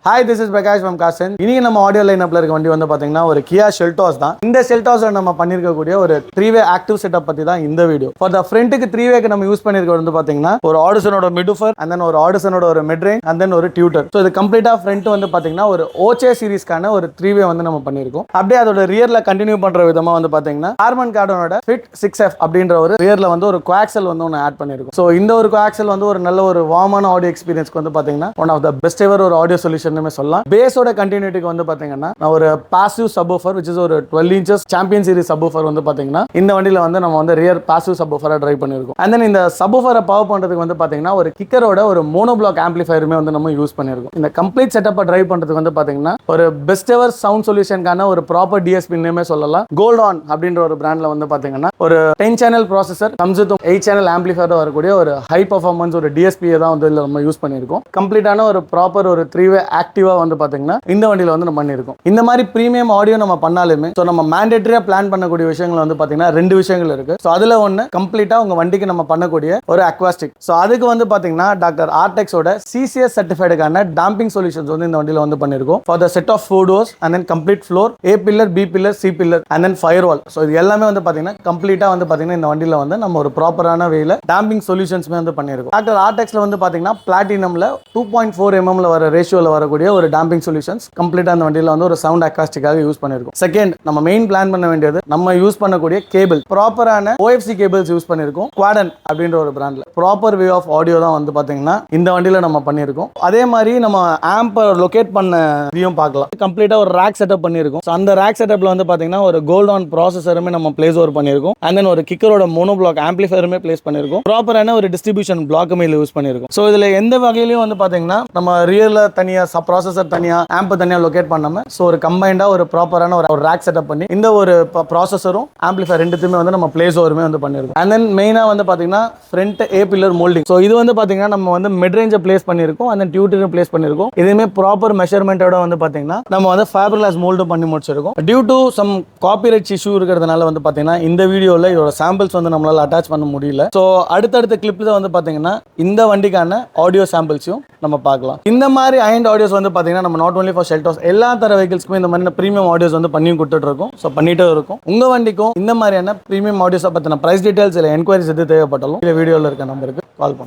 Hi, this is Prakash from Carson. இன்னைக்கு நம்ம audio லைனப்ல இருக்க வண்டி வந்து பாத்தீங்கன்னா ஒரு Kia Seltos தான். இந்த Seltosல நம்ம பண்ணிருக்க கூடிய ஒரு 3-way ஆக்டிவ் செட்டப் பத்தி தான் இந்த வீடியோ. For the front-க்கு 3-wayக்கு நம்ம யூஸ் பண்ணிருக்க வந்து பாத்தீங்கன்னா ஒரு Audisonோட midwoofer and then ஒரு Audisonோட ஒரு mid-range and then ஒரு tutor. So இது கம்ப்ளீட்டா front வந்து பாத்தீங்கன்னா ஒரு OCE சீரிஸ்க்கான ஒரு 3-way வந்து நம்ம பண்ணிருக்கோம். அப்படியே அதோட ரியர்ல கண்டினியூ பண்ற விதமா வந்து பாத்தீங்கன்னா Harman Kardonோட Fit 6F அப்படின்ற ஒரு ரியர்ல வந்து ஒரு கோஆக்சல் வந்து ஒன்னு ஆட் பண்ணிருக்கோம். So இந்த ஒரு கோஆக்சல் வந்து ஒரு நல்ல ஒரு வார்மான ஆடியோ எக்ஸ்பீரியன்ஸ்க்கு வந்து பாத்தீங்கன்னா one of the best ever ஒரு ஆடியோ சொல்யூஷன் சொல்லலாம். பேஸோட கண்டினியூட்டிக்கு வந்து பாத்தீங்கன்னா நான் ஒரு பாசிவ் சப்வூஃபர் which is ஒரு 12 inches சாம்பியன் சீரிஸ் சப்வூஃபர் வந்து பாத்தீங்கன்னா இந்த வண்டியில வந்து நம்ம வந்து ரியர் பாசிவ் சப்வூஃபரை டிரைவ் பண்ணிருக்கோம். and then இந்த சப்வூஃபரை பவர் பண்றதுக்கு வந்து பாத்தீங்கன்னா ஒரு கிக்கரோட ஒரு மோனோ பிளாக் ஆம்பிளிஃபையருமே வந்து நம்ம யூஸ் பண்ணிருக்கோம். இந்த கம்ப்ளீட் செட்டப்பை டிரைவ் பண்றதுக்கு வந்து பாத்தீங்கன்னா ஒரு பெஸ்ட் எவர் சவுண்ட் சொல்யூஷன்கான ஒரு ப்ராப்பர் டிஎஸ்பி நேமே சொல்லலாம். கோல்ட் ஆன் அப்படின்ற ஒரு பிராண்ட்ல வந்து பாத்தீங்கன்னா ஒரு 10 channel processor comes with 8 channel amplifier வரக்கூடிய ஒரு ஹை பெர்ஃபார்மன்ஸ் ஒரு டிஎஸ்பி தான் வந்து இதுல நம்ம யூஸ் பண்ணிருக்கோம். கம்ப்ளீட்டான ஒரு ப்ராப்பர் ஒரு 3-way ஆக்டிவா வந்து பாத்தீங்கன்னா இந்த வண்டியில வந்து நம்ம பண்ணிருக்கோம். இந்த மாதிரி பிரீமியம் ஆடியோ நம்ம பண்ணாலுமே சோ நம்ம மேண்டேட்டரியா பிளான் பண்ணக்கூடிய விஷயங்கள் வந்து பாத்தீங்கன்னா ரெண்டு விஷயங்கள் இருக்கு. சோ அதுல ஒன்னு கம்ப்ளீட்டா உங்க வண்டிக்கு நம்ம பண்ணக்கூடிய ஒரு அக்வாஸ்டிக். சோ அதுக்கு வந்து பாத்தீங்கன்னா டாக்டர் ஆர்டெக்ஸோட சிசிஎஸ் சர்டிஃபைடுக்கான டாம்பிங் சொல்யூஷன்ஸ் வந்து இந்த வண்டியில வந்து பண்ணிருக்கோம். For the set of 4 doors and then complete floor, A pillar, B pillar, C pillar and then firewall. So இது எல்லாமே வந்து பாத்தீங்கன்னா கம்ப்ளீட்டா வந்து பாத்தீங்கன்னா இந்த வண்டியில வந்து நம்ம ஒரு ப்ராப்பரான வேல டாம்பிங் சொல்யூஷன்ஸ்மே வந்து பண்ணிருக்கோம். டாக்டர் ஆர்டெக்ஸ்ல வந்து பாத்தீங்கன்னா பிளாட்டினம்ல 2.4 mm ல வர ரேஷியோல வரக்கூடிய ஒரு டாம்பிங் சொல்யூஷன்ஸ் கம்ப்ளீட்டா அந்த வண்டியில வந்து ஒரு சவுண்ட் அக்வாஸ்டிக்காக யூஸ் பண்ணிருக்கோம். செகண்ட் நம்ம மெயின் பிளான் பண்ண வேண்டியது நம்ம யூஸ் பண்ணக்கூடிய கேபிள் ப்ராப்பரான OFC கேபிள்ஸ் யூஸ் பண்ணிருக்கோம். குவாடன் அப்படின்ற ஒரு பிராண்ட்ல ப்ராப்பர் வே ஆஃப் ஆடியோ தான் வந்து பாத்தீங்கன்னா இந்த வண்டியில நம்ம பண்ணிருக்கோம். அதே மாதிரி நம்ம ஆம்ப் லொகேட் பண்ண இதையும் பார்க்கலாம். கம்ப்ளீட்டா ஒரு ரேக் செட்டப் பண்ணிருக்கோம். அந்த ரேக் செட்டப்ல வந்து பாத்தீங்கன்னா ஒரு கோல்ட் ஆன் ப்ராசஸருமே நம்ம பிளேஸ் ஓவர் பண்ணிருக்கோம். and then ஒரு கிக்கரோட மோனோ பிளாக் ஆம்பிளிஃபையருமே பிளேஸ் பண்ணிருக்கோம். ப்ராப்பரான ஒரு டிஸ்ட்ரிபியூஷன் பிளாக்குமே யூஸ் பண்ணிருக்கோம். சோ இதுல எந்த வகையிலயும் வந்து பாத்தீங்கன்னா நம்ம ரியர்ல தனியா ப்ராசஸர் தனியா ஆம்ப் தனியா லொகேட் பண்ணாம சோ ஒரு கம்பைண்டா ஒரு ப்ராப்பரான ஒரு ரேக் செட்டப் பண்ணி இந்த ஒரு ப்ராசஸரும் ஆம்பிளிஃபையர் ரெண்டுத்துமே வந்து நம்ம பிளேஸ் ஓவருமே வந்து பண்ணிருக்கோம். and then மெயினா வந்து பாத்தீங்கன்னா front A pillar moulding. So இது வந்து பாத்தீங்கன்னா நம்ம வந்து மிட் ரேஞ்சை பிளேஸ் பண்ணிருக்கோம். and then டியூட்டரை பிளேஸ் பண்ணிருக்கோம். இதுமே ப்ராப்பர் மெஷர்மென்ட்டோட வந்து பாத்தீங்கன்னா நம்ம வந்து ஃபைபர்கிளாஸ் மோல்டும் பண்ணி முடிச்சிருக்கோம். Due to some copyrights issue இருக்கிறதுனால வந்து பாத்தீங்கன்னா இந்த வீடியோல இதோட சாம்பிள்ஸ் வந்து நம்மளால அட்டாச் பண்ண முடியல. சோ அடுத்தடுத்த கிளிப்ல வந்து பாத்தீங்கன்னா இந்த வண்டிக்கான ஆடியோ சாம்பிள்ஸையும் நம்ம பார்க்கலாம். இந்த மாதிரி ஹை-எண்ட் ஆடியோஸ் வந்து பாத்தீங்கன்னா நம்ம நாட் only for Seltos எல்லா தர வெஹிக்கிள்ஸ்க்குமே இந்த மாதிரி பிரீமியம் ஆடியோஸ் வந்து பண்ணி கொடுத்துட்டு இருக்கோம். ஸோ பண்ணிட்டே இருக்கும். உங்க வண்டிக்கும் இந்த மாதிரியான பிரீமியம் ஆடியோஸை பத்தின பிரைஸ் டீடைல்ஸ் இல்லை என்கொயரிஸ் எது தேவைப்பட்டாலும் இந்த வீடியோவில் இருக்க நம்பருக்கு கால் பண்ணுங்க.